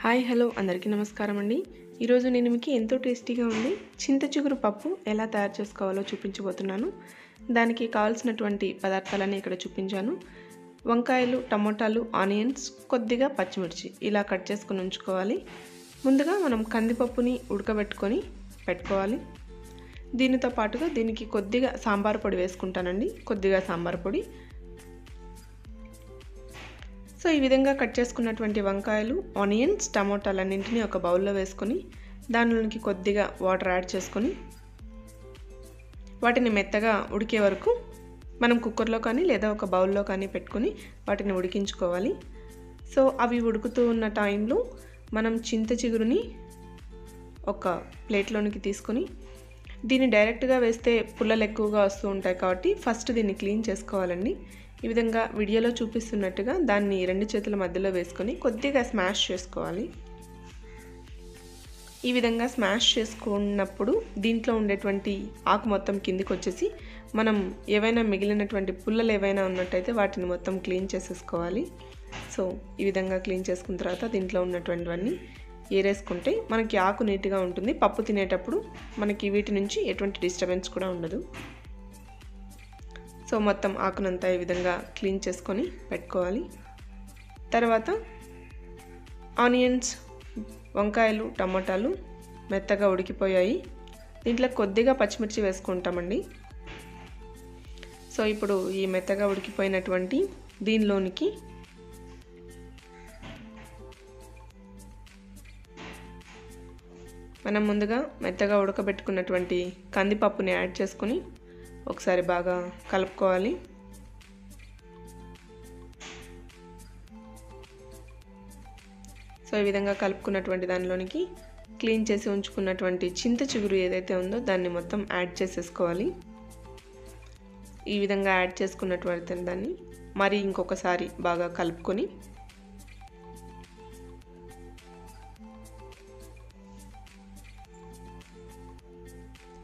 Hi hello అందరికీ నమస్కారం అండి. ఈరోజు నేను మీకు ఎంతో టేస్టీగా ఉండి చింతచిగురు పప్పు ఎలా తయారు చేసుకోవాలో చూపించబోతున్నాను. దానికి కావాల్సినటువంటి పదార్థాలన్నీ ఇక్కడ చూపించాను. వంకాయలు, టమోటాలు, ఆనియన్స్, కొద్దిగా పచ్చిమిర్చి ఇలా కట్ చేసుకొని ఉంచుకోవాలి. ముందుగా మనం కందిపప్పుని ఉడకబెట్టుకొని పెట్టుకోవాలి. దీనితో పాటుగా దీనికి కొద్దిగా సాంబార్ పొడి వేసుకుంటానండి. కొద్దిగా సాంబార్ పొడి. సో ఈ విధంగా కట్ చేసుకున్నటువంటి వంకాయలు, ఆనియన్స్, టమోటాలన్నింటినీ ఒక బౌల్లో వేసుకొని దానిలోనికి కొద్దిగా వాటర్ యాడ్ చేసుకొని వాటిని మెత్తగా ఉడికే వరకు మనం కుక్కర్లో కానీ లేదా ఒక బౌల్లో కానీ పెట్టుకొని వాటిని ఉడికించుకోవాలి. సో అవి ఉడుకుతూ ఉన్న టైంలో మనం చింత చిగురుని ఒక ప్లేట్లోనికి తీసుకొని దీన్ని డైరెక్ట్గా వేస్తే పుల్లలు ఎక్కువగా వస్తూ ఉంటాయి కాబట్టి ఫస్ట్ దీన్ని క్లీన్ చేసుకోవాలండి. ఈ విధంగా వీడియోలో చూపిస్తున్నట్టుగా దాన్ని రెండు చేతుల మధ్యలో వేసుకొని కొద్దిగా స్మాష్ చేసుకోవాలి. ఈ విధంగా స్మాష్ చేసుకున్నప్పుడు దీంట్లో ఉండేటువంటి ఆకు మొత్తం కిందికి వచ్చేసి మనం ఏవైనా మిగిలినటువంటి పుల్లలు ఏవైనా ఉన్నట్టయితే వాటిని మొత్తం క్లీన్ చేసేసుకోవాలి. సో ఈ విధంగా క్లీన్ చేసుకున్న తర్వాత దీంట్లో ఉన్నటువంటివన్నీ ఏరేసుకుంటే మనకి ఆకు నీట్గా ఉంటుంది. పప్పు తినేటప్పుడు మనకి వీటి నుంచి ఎటువంటి డిస్టర్బెన్స్ కూడా ఉండదు. సో మొత్తం ఆకునంతా ఈ విధంగా క్లీన్ చేసుకొని పెట్టుకోవాలి. తర్వాత ఆనియన్స్, వంకాయలు, టమాటాలు మెత్తగా ఉడికిపోయాయి. దీంట్లో కొద్దిగా పచ్చిమిర్చి వేసుకుంటామండి. సో ఇప్పుడు ఈ మెత్తగా ఉడికిపోయినటువంటి దీనిలోనికి మనం ముందుగా మెత్తగా ఉడకబెట్టుకున్నటువంటి కందిపప్పుని యాడ్ చేసుకొని ఒకసారి బాగా కలుపుకోవాలి. సో ఈ విధంగా కలుపుకున్నటువంటి దానిలోనికి క్లీన్ చేసి ఉంచుకున్నటువంటి చింత చిగురు ఏదైతే ఉందో దాన్ని మొత్తం యాడ్ చేసేసుకోవాలి. ఈ విధంగా యాడ్ చేసుకున్నటువంటి దాన్ని మరి ఇంకొకసారి బాగా కలుపుకొని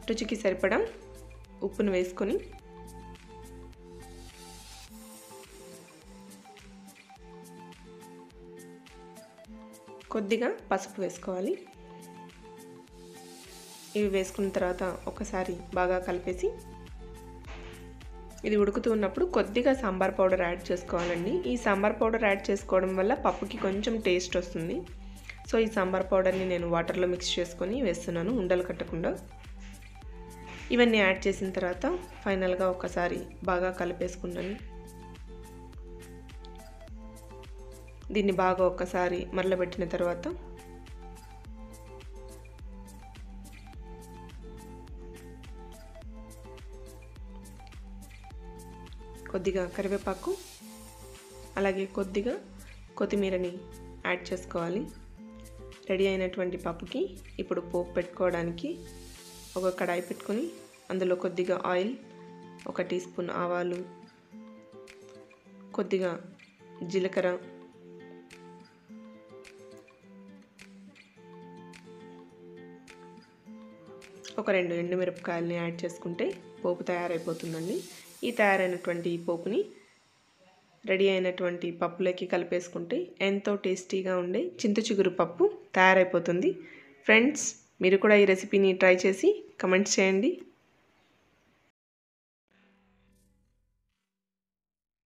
రుచికి సరిపడా ఉప్పును వేసుకొని కొద్దిగా పసుపు వేసుకోవాలి. ఇవి వేసుకున్న తర్వాత ఒకసారి బాగా కలిపేసి ఇది ఉడుకుతూ ఉన్నప్పుడు కొద్దిగా సాంబార్ పౌడర్ యాడ్ చేసుకోవాలండి. ఈ సాంబార్ పౌడర్ యాడ్ చేసుకోవడం వల్ల పప్పుకి కొంచెం టేస్ట్ వస్తుంది. సో ఈ సాంబార్ పౌడర్ని నేను వాటర్లో మిక్స్ చేసుకొని వేస్తున్నాను ఉండలు కట్టకుండా. ఇవన్నీ యాడ్ చేసిన తర్వాత ఫైనల్గా ఒకసారి బాగా కలిపేసుకున్నాను. దీన్ని బాగా ఒక్కసారి మరలబెట్టిన తర్వాత కొద్దిగా కరివేపాకు అలాగే కొద్దిగా కొత్తిమీరని యాడ్ చేసుకోవాలి. రెడీ అయినటువంటి పప్పుకి ఇప్పుడు పోపు పెట్టుకోవడానికి ఒక కడాయి పెట్టుకొని అందులో కొద్దిగా ఆయిల్, 1 టీ స్పూన్ ఆవాలు, కొద్దిగా జీలకర్ర, ఒక 2 ఎండుమిరపకాయలని యాడ్ చేసుకుంటే పోపు తయారైపోతుందండి. ఈ తయారైనటువంటి పోపుని రెడీ అయినటువంటి పప్పులోకి కలిపేసుకుంటే ఎంతో టేస్టీగా ఉండే చింత చిగురు పప్పు తయారైపోతుంది. ఫ్రెండ్స్, మీరు కూడా ఈ రెసిపీని ట్రై చేసి కమెంట్స్ చేయండి.